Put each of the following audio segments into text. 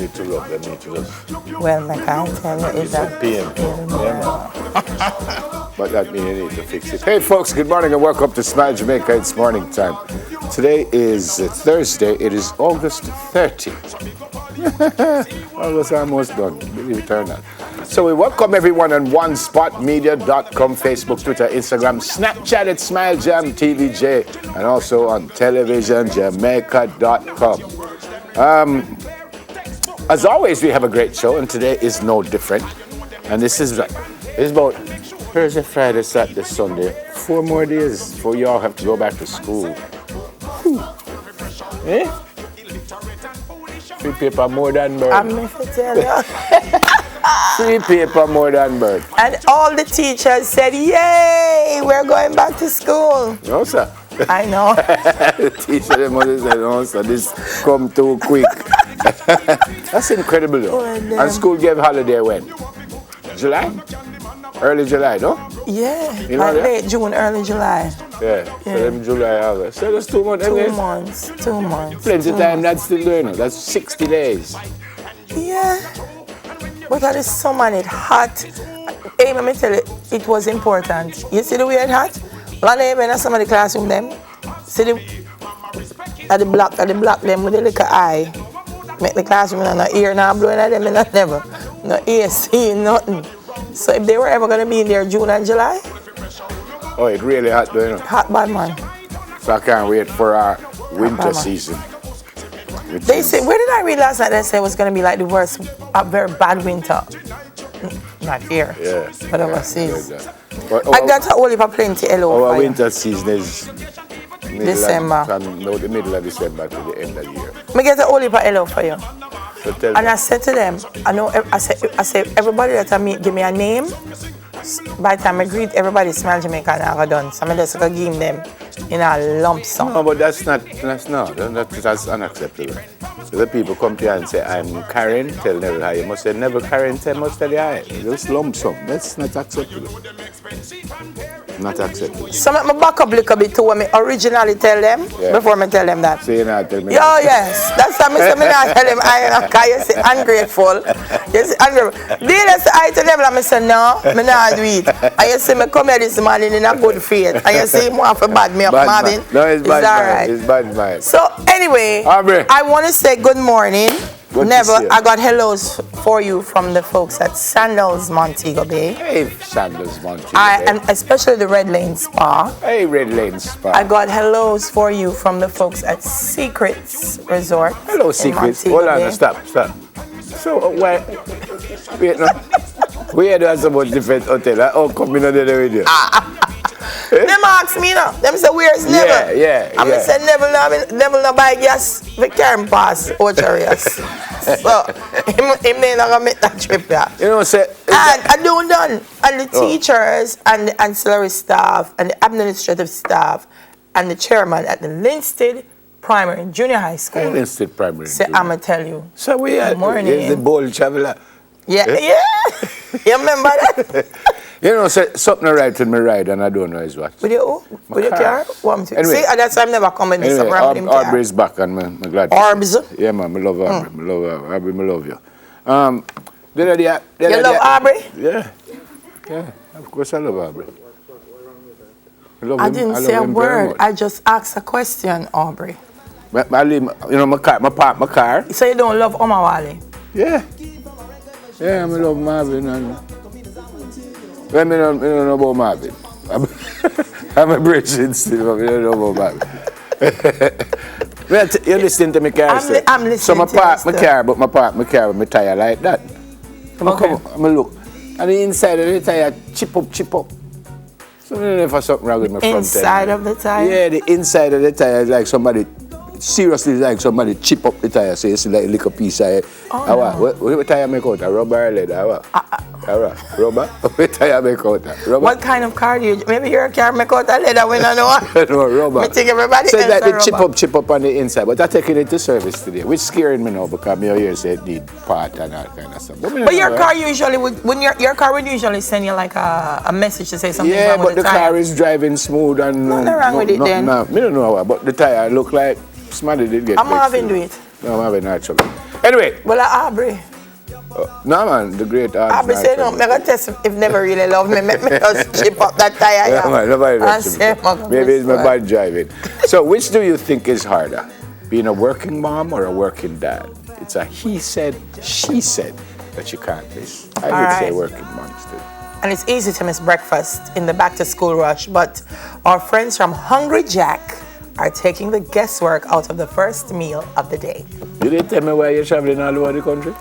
need to look. They need to just... Well, I can't tell you is that PM. But that means you need to fix it. Hey, folks, good morning and welcome to Smile Jamaica. It's morning time. Today is Thursday. It is August 30th. August almost done. Believe it or not. So we welcome everyone on OneSpotMedia.com, Facebook, Twitter, Instagram, Snapchat at SmileJam TVJ, and also on TelevisionJamaica.com. As always, we have a great show, and today is no different. And this is about Thursday, Friday, Saturday, Sunday. 4 more days before you all have to go back to school. Eh? 3 paper more than bird. I'm going to tell you. 3 paper more than bird. And all the teachers said, yay, we're going back to school. No, sir. I know. The teacher, they must have said, no, sir, this come too quick. That's incredible, though. And school gave holiday when? July? Early July, no? Yeah, You know late June, early July. Yeah, so them July, August. So that's 2 months. 2 months, 2 months. Plenty of time, that's still doing it. That's 60 days. Yeah, but that is summer and it's hot. Hey, let me tell you, it was important. You see the way it's hot? Lana, even in some of the classroom, them, see the block them with the little eye. Make the classroom no ear now blowing at them, and never. No ear seeing nothing. So if they were ever going to be in there June and July? Oh, it's really hot, doing it. Hot bad, man. So I can't wait for our winter season. They say, where did I read last night? They said it was going to be like the worst, a very bad winter. Not here, but overseas. I got to only for plenty hello. Our winter season is December. From the middle of December to the end of the year. I get a only for hello for you. So tell and me. I said to them, I said everybody that I meet, give me a name. By the time I greet everybody, Smile Jamaica and I done. So I'm just going to give them in a lump sum. No, but that's unacceptable. So the people come to you and say, I'm Karen, tell Neville hi. You must say, never Karen, must tell you hi. Just lump sum. That's not acceptable. Not acceptable. So let me back up a little bit to what I originally tell them before I tell them that. So you not tell me. Oh, yes. That's why I not tell them because you say ungrateful. You say ungrateful. Then I tell them, I say, no, I not do it. And you see me come here this morning in a good faith. And you see more for bad me up, Marvin. No, it's bad all mind. right. It's bad mind. So anyway, Aubrey. I want to say good morning. Good Never, to see you. I got hellos for you from the folks at Sandals Montego Bay. Hey, Sandals Montego Bay. And especially the Red Lane Spa. Hey, Red Lane Spa. I got hellos for you from the folks at Secrets Resort. Hello, Secrets. Hold on, stop. So, why? Wait, no. We had so much different hotel. How come you not there with you? Them ask me now. Them say, where's Neville? Yeah. I say, Neville no buy gas for Karen Pass, Ocharias. So, him may not gonna make that trip there. You know, say... And I don't done. And the teachers and the ancillary staff and the administrative staff and the chairman at the Linstead Primary and Junior High School. Linstead Primary. Say, I'm going to tell you. So we had the bold traveler. Yeah. You remember that? You know, say, something right with me ride and I don't know is what. With your car? Anyway, see, that's why I'm never coming this anyway, around him. Aubrey's back and I'm glad. Arbs? Yeah, man, I love Aubrey. I love Aubrey, I love you. You love Aubrey? Yeah, of course I love Aubrey. I didn't say a word. I just asked a question, Aubrey. I leave, my car. So you don't love Omawale? Yeah, I love Marvin. I don't know about Marvin. I'm a Bridget still, I don't know about Marvin. You listen to me car. I'm listening. So I park my car, but I park my car with my tire like that. I'm look, and the inside of the tire chip up. So I don't know if there's something wrong with my front tire. Inside of the tire? Yeah, the inside of the tire is like somebody chip up the tire, so you see like a little piece of it. What tire make out? A rubber or leather? Rubber? What tire make out? Rubber? What kind of car do you? Maybe your car make out a leather when I know. No, rubber. I think everybody so else like the rubber. chip up on the inside, but I'm taking it to service today, which scaring me now because me here say it need part and all kind of stuff. But your car usually your car would usually send you like a message to say something wrong with the tire. Yeah, but the car is driving smooth and nothing wrong with it then. I don't know, but the tire look like somebody did get. I'm having do it. No, I'm having actually. Anyway, Well, Aubrey. no man, the great Aubrey said, no, I'm going to test if never really love me. Make me just chip up that tire. Yeah, man, nobody And likes say, him. Maybe it's my bad driving. So, which do you think is harder? Being a working mom or a working dad? It's a he said, she said that you can't miss. I would say right. working moms too. And it's easy to miss breakfast in the back to school rush, but our friends from Hungry Jack are taking the guesswork out of the first meal of the day. You didn't tell me why you're traveling all over the country?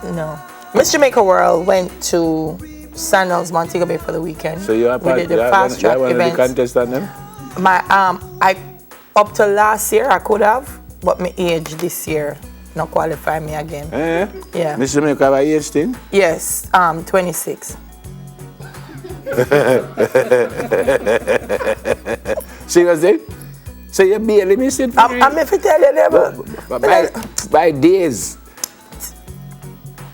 No. Miss Jamaica World went to Sandals, Montego Bay for the weekend. So you are part, we did the fast track one of the events. contestants then? I up to last year I could have, but my age this year not qualify me again. Yeah. Miss Jamaica have a age thing? Yes, 26. Seriously? So you barely miss it? I'm if I tell you never. By days.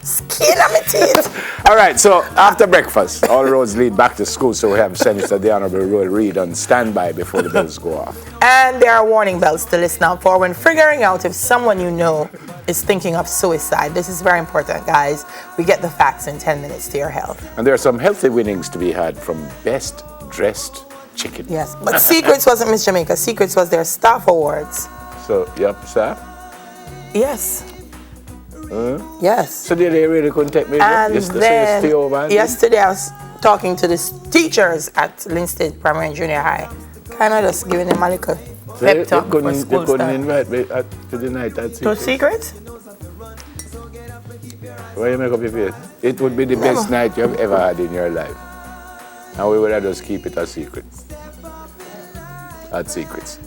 Skin on my teeth. All right, so after breakfast, all roads lead back to school, so we have Senator the Honorable Roy Reid on standby before the bells go off. And there are warning bells to listen out for when figuring out if someone you know is thinking of suicide. This is very important, guys. We get the facts in 10 minutes to your health. And there are some healthy winnings to be had from Best Dressed Chicken. Yes, but Secrets wasn't Miss Jamaica. Secrets was their staff awards. So, yep, staff? Yes. Yes. So they really couldn't take me? And then, stay over yesterday I was talking to the teachers at Linstead Primary and Junior High. Kind of just giving them a little pep talk for school They couldn't start. invite me to the night at To Secrets? Why you make up your face? It would be the best night you have ever had in your life. And we would have just keep it a secret. At Secrets.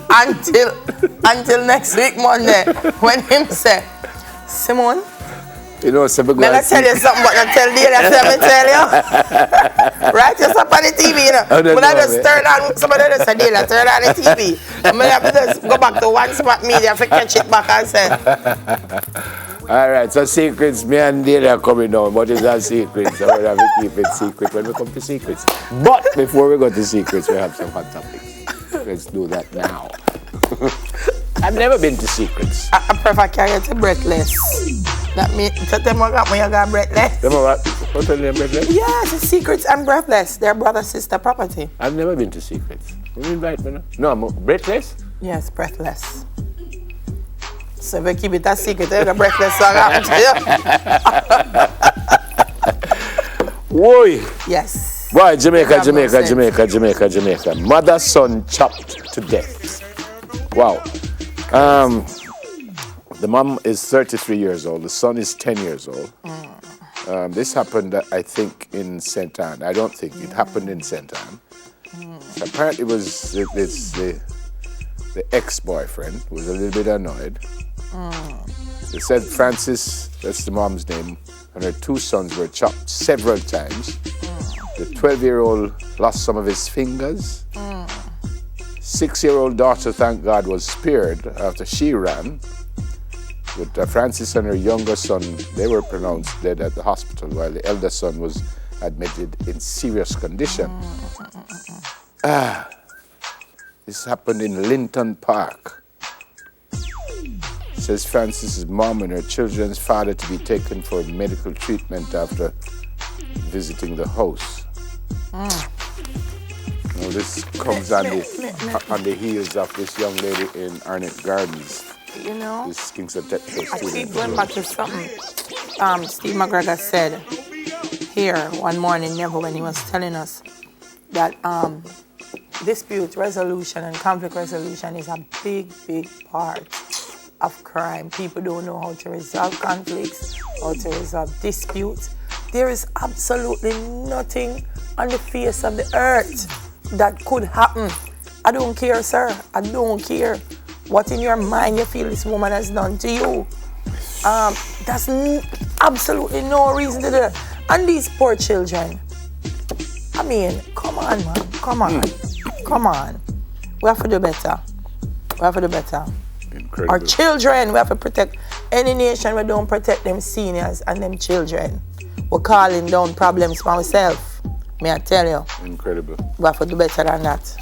until next week Monday when him say, Simone, You know, so I'm gonna tell you something, but I tell you that's what I tell you. Right, just up on the TV, you know. When I just turn on, somebody just say, Dale, turn on the TV. I'm gonna have to just go back to One Spot Media to catch it back and say. All right, so Secrets, me and Dale are coming down. What is our secret? So we'll have to keep it secret when we come to Secrets. But before we go to Secrets, we have some hot topics. Let's do that now. I've never been to Secrets. I prefer carry to breathless. That means, tell them what got me, you got breathless. Remember what? What's the name, breathless? Yes, it's Secrets and Breathless. They're brother-sister property. I've never been to Secrets. Will you invite me now? No, I'm breathless? Yes, Breathless. So if we keep it a secret, they're breathless song out Whoa! Yes. Why, Jamaica. Mother, son chopped to death. Wow. The mom is 33 years old. The son is 10 years old. This happened, I think, in St. Anne. I don't think it happened in St. Anne. So apparently it was the ex-boyfriend who was a little bit annoyed. They said Francis, that's the mom's name, and her two sons were chopped several times. The 12-year-old lost some of his fingers. 6-year-old daughter, thank God, was spared after she ran. But Francis and her younger son, they were pronounced dead at the hospital, while the elder son was admitted in serious condition. This happened in Linton Park. Says Francis's mom and her children's father to be taken for medical treatment after visiting the house. Now this comes on the heels of this young lady in Arnett Gardens. You know, this Kingston Technical I student. keep going back to something Steve McGregor said here one morning, Neville, when he was telling us that dispute resolution and conflict resolution is a big, big part of crime. People don't know how to resolve conflicts, how to resolve disputes. There is absolutely nothing on the face of the earth that could happen. I don't care, sir. I don't care what in your mind you feel this woman has done to you. There's absolutely no reason to do that. And these poor children, I mean, come on, man. Come on. Come on. We have to do better. We have to do better. Incredible. Our children, we have to protect. Any nation we don't protect them seniors and them children, we're calling down problems for ourselves. May I tell you? Incredible. We have to do better than that.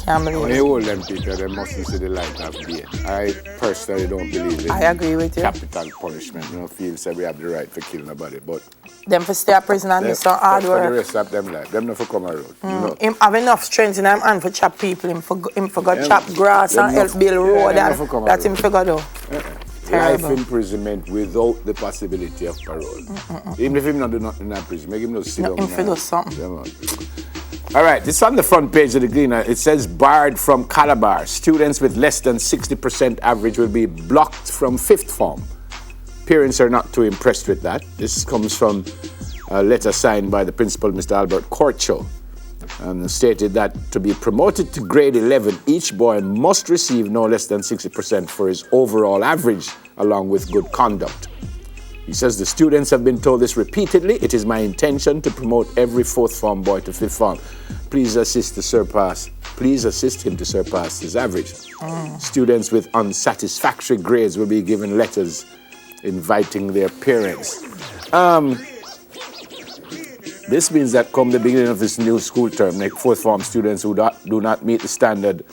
Can't believe When it. you hold them people, they mustn't see the light of day. I personally don't believe in I agree with you. capital punishment. You know, feel say we have the right to kill nobody, but Them for stay a prison and do some hard for the work. rest of them life, them not for come around. You know? Him have enough strength in him and for chop people. Him for go Them- chop grass them and not- help build yeah, road them and not for come that's him around. for go do. Life Terrible. imprisonment without the possibility of parole. Even if him not do nothing in that prison, make him not sit No, down. him for do something. Yeah, man. All right, it's on the front page of the Gleaner. It says barred from Calabar. Students with less than 60% average will be blocked from fifth form. Parents are not too impressed with that. This comes from a letter signed by the principal, Mr. Albert Corcho, and stated that to be promoted to grade 11, each boy must receive no less than 60% for his overall average, along with good conduct. He says the students have been told this repeatedly. It is my intention to promote every fourth form boy to fifth form. Please assist him to surpass his average. Students with unsatisfactory grades will be given letters inviting their parents. This means that come the beginning of this new school term, like fourth form students who do not meet the standard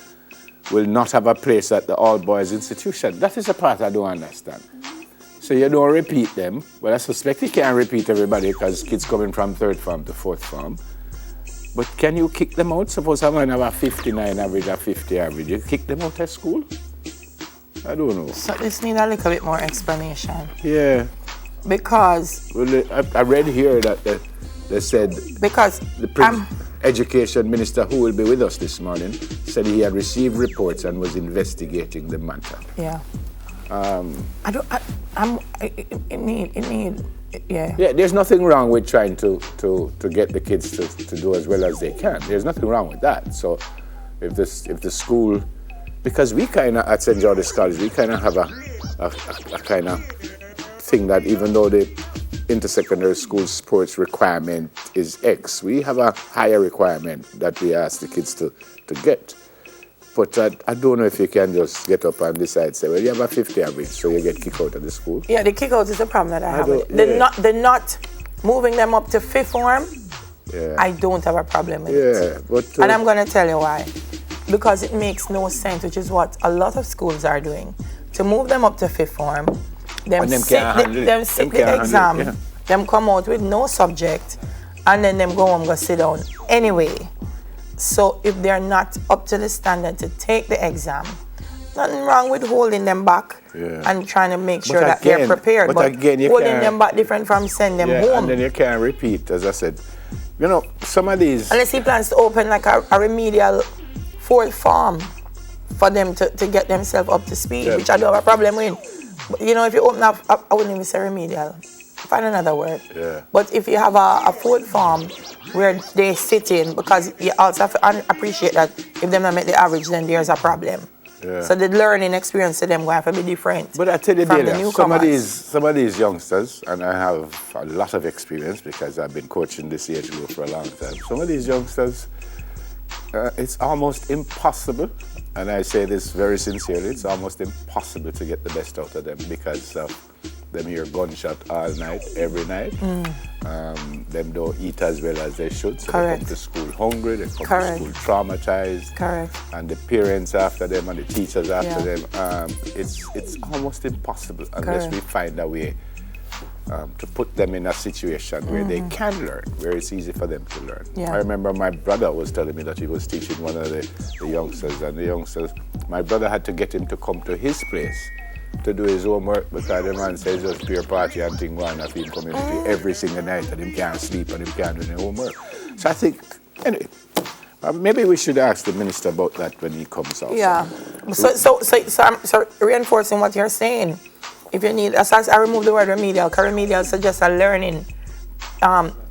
will not have a place at the all-boys institution. That is the part I don't understand. So you don't repeat them, but I suspect you can't repeat everybody because kids coming from third form to fourth form. But can you kick them out? Suppose someone have a 59 average or 50 average. You kick them out of school? I don't know. So this need a little bit more explanation. Yeah. Because Well, I read here that they said the education minister, who will be with us this morning, said he had received reports and was investigating the matter. yeah. Yeah. Yeah, there's nothing wrong with trying to get the kids to do as well as they can. There's nothing wrong with that. So if the school, because we kind of at St. George's College, we kind of have a kind of thing that even though the intersecondary school sports requirement is X, we have a higher requirement that we ask the kids to get. But I don't know if you can just get up and decide, say, well, you have a 50 average, so you get kicked out of the school. Yeah, the kick out is the problem that I have. don't- They're not moving them up to fifth form. Yeah. I don't have a problem with it. Yeah, but And I'm going to tell you why. Because it makes no sense, which is what a lot of schools are doing. To move them up to fifth form, them And them sit can't the, handle it. them sit Them the can't handle it, exam, yeah. them come out with no subject, and then them go home, go sit down anyway. So if they're not up to the standard to take the exam, nothing wrong with holding them back and trying to make sure that they're prepared. But again, you holding can't- them back different from sending them yeah, home. and then you can't repeat, as I said. You know, some of these. Unless he plans to open like a remedial fourth form for them to get themselves up to speed, Yeah. which I don't have a problem with. But, you know, if you open up, I wouldn't even say remedial. Find another word. Yeah. But if you have a fourth form where they sit in, because you also have to appreciate that if they don't make the average, then there's a problem. Yeah. So the learning experience to them will have to be different. But I tell you, from the Delia, some newcomers. of these youngsters, and I have a lot of experience because I've been coaching this age group for a long time. Some of these youngsters, it's almost impossible, and I say this very sincerely, it's almost impossible to get the best out of them because of them hear gunshot all night, every night. Them don't eat as well as they should, so Correct. they come to school hungry, they come Correct. to school traumatized. Correct. And the parents after them and the teachers after Yeah. them. It's almost impossible unless Correct. we find a way to put them in a situation where they can learn, where it's easy for them to learn. Yeah. I remember my brother was telling me that he was teaching one of the youngsters, and the youngsters, my brother had to get him to come to his place to do his homework because the man says just beer party and thing one of him community every single night and him can't sleep and him can't do any homework. So I think, anyway, maybe we should ask the minister about that when he comes out. Yeah. So reinforcing what you're saying, if you need, as I remove the word remedial, because remedial suggests a learning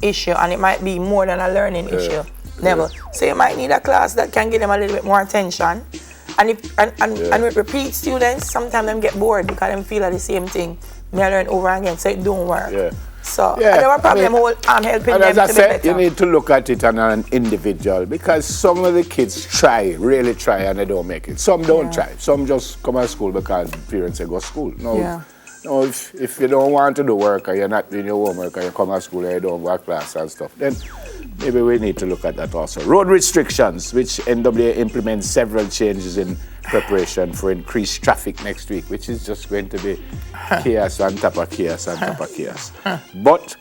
issue, and it might be more than a learning issue level. So you might need a class that can give them a little bit more attention. And with repeat students, sometimes them get bored because they feel like the same thing. They learn over again, so it don't work. Yeah. So Yeah, I have a problem I helping and them as I to be said, better. you need to look at it on an individual because some of the kids really try, and they don't make it. Some don't try. Some just come to school because parents say go to school. No, if you don't want to do work or you're not doing your homework or you come to school and you don't go to class and stuff, then maybe we need to look at that also. Road restrictions, which NWA implements several changes in preparation for increased traffic next week, which is just going to be chaos on top of chaos on top of chaos. But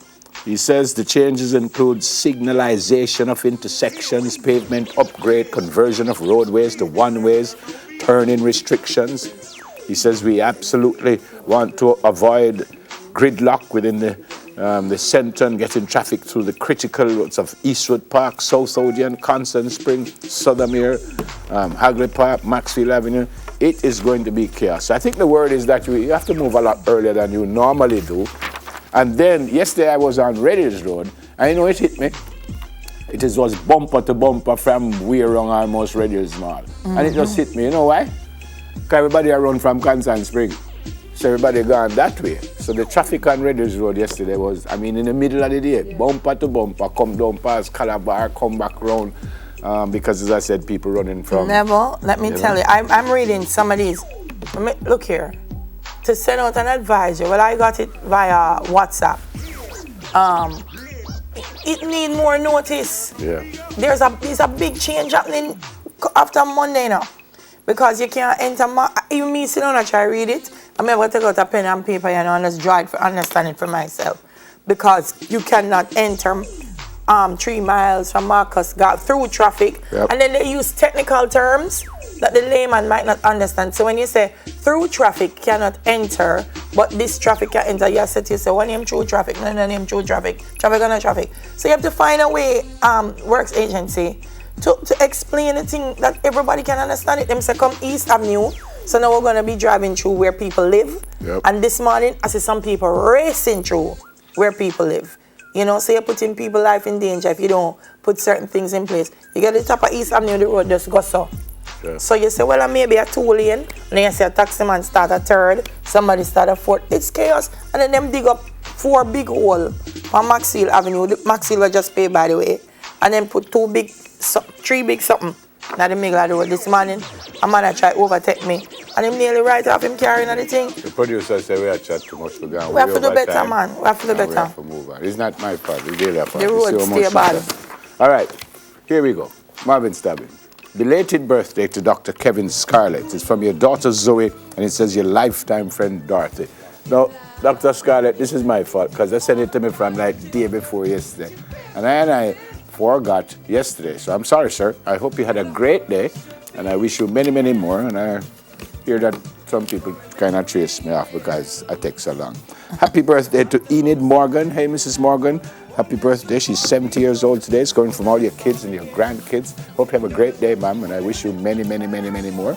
he says the changes include signalization of intersections, pavement upgrade, conversion of roadways to one-ways, turn-in restrictions. He says we absolutely want to avoid gridlock within the centre and getting traffic through the critical roads of Eastwood Park, South Odeon, Constant Spring, Southermere, Hagley Park, Maxfield Avenue. It is going to be chaos. So I think the word is that you have to move a lot earlier than you normally do. And then yesterday I was on Reddy's Road, and you know it hit me. It was bumper to bumper from Weirong almost Reddy's Mall. And it just hit me. You know why? Because everybody run from Constant Spring. So everybody gone that way. So the traffic on Reddy's Road yesterday was, in the middle of the day, bumper to bumper, come down past Calabar, come back round. Because as I said, people running from... Neville, let me tell you, I'm reading some of these. Look here. To send out an advisory, well, I got it via WhatsApp. It need more notice. Yeah. There's a big change happening after Monday now. Because you can't enter, even me sit down and try to read it, I'm able to take out a pen and paper and just draw it for understand it for myself. Because you cannot enter 3 miles from Marcus got through traffic. Yep. And then they use technical terms that the layman might not understand. So when you say through traffic cannot enter, but this traffic can enter, you say to yourself, one name through traffic, no name through traffic, traffic on traffic. So you have to find a way, works agency, to explain the thing that everybody can understand it. Them say come East Avenue, so now we're gonna be driving through where people live. Yep. And this morning I see some people racing through where people live. You know, so you're putting people's life in danger if you don't put certain things in place. You get the top of East Avenue, the road just goes so. Yeah. So you say, well, maybe a 2-lane, and then you see a taxi man start a 3rd, somebody start a 4th. It's chaos. And then them dig up 4 big holes on Maxfield Avenue. The Maxfield will just pay, by the way. And then put 3 big something. Now the middle of the road this morning, a man try to overtake me. And him nearly right off him carrying the thing. the producer said we have chat too much for going. We have to do better, man. We have to do better. We have to move on. It's not my fault. It's their fault. The road stay bad. All right, here we go. Marvin Stabbing. Belated birthday to Dr. Kevin Scarlett. It's from your daughter Zoe, and it says your lifetime friend Dorothy. Now, Dr. Scarlett, this is my fault, because I sent it to me from like the day before yesterday. And I forgot yesterday. So I'm sorry, sir. I hope you had a great day, and I wish you many, many more. And I hear that some people kind of trace me off because I take so long. Happy birthday to Enid Morgan. Hey, Mrs. Morgan. Happy birthday. She's 70 years old today. It's going from all your kids and your grandkids. Hope you have a great day, ma'am, and I wish you many, many, many, many more.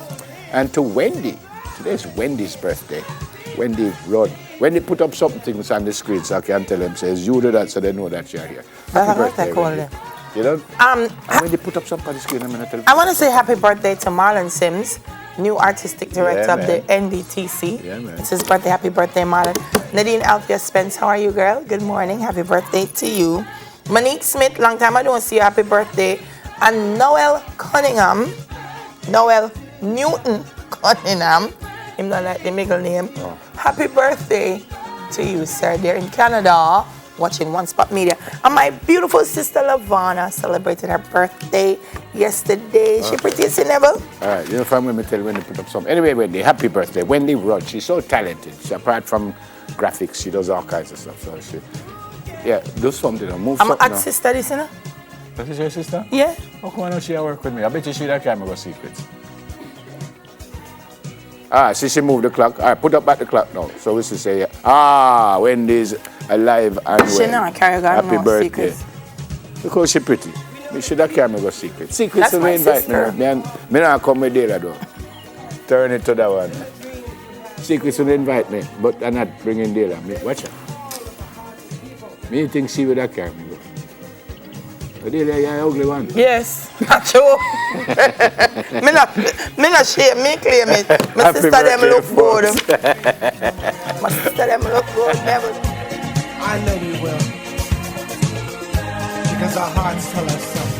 And to Wendy. Today's Wendy's birthday. Wendy wrote. Wendy put up something on the screen so I can tell them, says, you do that so they know that you're here. Happy birthday, Wendy. You know? Wendy put up something on the screen. I want to say happy birthday to Marlon Sims, new artistic director of the NDTC. Yeah, man. It's his birthday. Happy birthday, Marlon. Nadine Althea Spence, how are you, girl? Good morning. Happy birthday to you. Monique Smith, long time I don't see you. Happy birthday. And Noel Cunningham, Noel Newton Cunningham, him not like the middle name. Oh. Happy birthday to you, sir. They're in Canada, watching One Spot Media. And my beautiful sister Lavana celebrated her birthday yesterday. She pretty, is she, Neville? All right, you know, if I'm going to tell Wendy put up something. Anyway, Wendy, happy birthday. Wendy Rudd, she's so talented. She, apart from graphics, she does all kinds of stuff. So she, do something. Move something. I'm a sister, this, you know? That is your sister? Yeah. Oh, come on, she work with me. I bet you that camera got secrets. She moved the clock. All right, put up back the clock now. So we should say, Wendy's alive and well. She not carry on happy more birthday. secrets. Because she pretty. Me should have camera got secrets. Secrets That's to my invite sister. me not come with Dela though. Turn it to that one. Secrets will invite me, but I'm not bringing Dela. Watch out. Me think she with that camera go. But Dela, you're an ugly one. Yes, true. me not shame, me claim it. My Happy sister them birthday, look good. folks. My sister them look good, never. I know we will. Because our hearts tell us so.